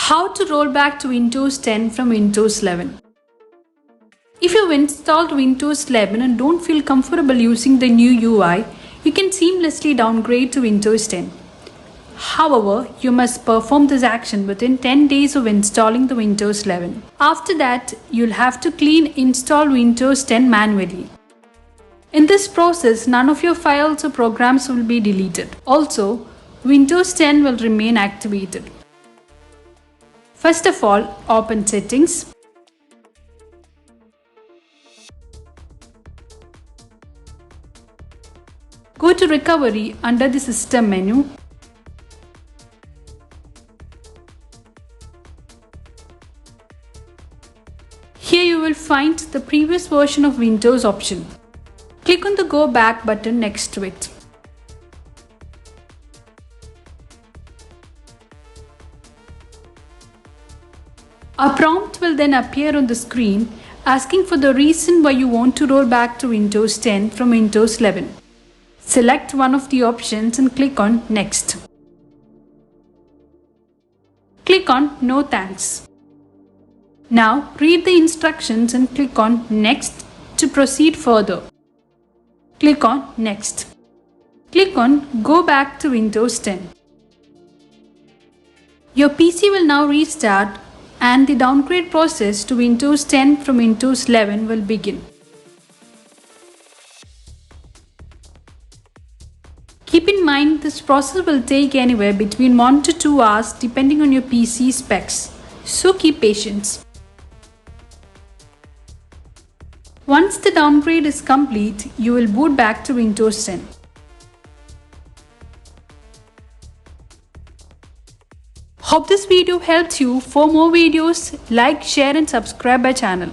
How to roll back to Windows 10 from Windows 11. If you've installed Windows 11 and don't feel comfortable using the new UI, you can seamlessly downgrade to Windows 10. However, you must perform this action within 10 days of installing the Windows 11. After that, you'll have to clean install Windows 10 manually. In this process, none of your files or programs will be deleted. Also, Windows 10 will remain activated. First of all, open Settings. Go to Recovery under the System menu. Here you will find the previous version of Windows option. Click on the Go Back button next to it. A prompt will then appear on the screen asking for the reason why you want to roll back to Windows 10 from Windows 11. Select one of the options and click on Next. Click on No Thanks. Now read the instructions and click on Next to proceed further. Click on Next. Click on Go Back to Windows 10. Your PC will now restart and the downgrade process to Windows 10 from Windows 11 will begin. Keep in mind this process will take anywhere between 1 to 2 hours depending on your PC specs, so keep patience. Once the downgrade is complete, you will boot back to Windows 10. Hope this video helped you. For more videos, like, share and subscribe our channel.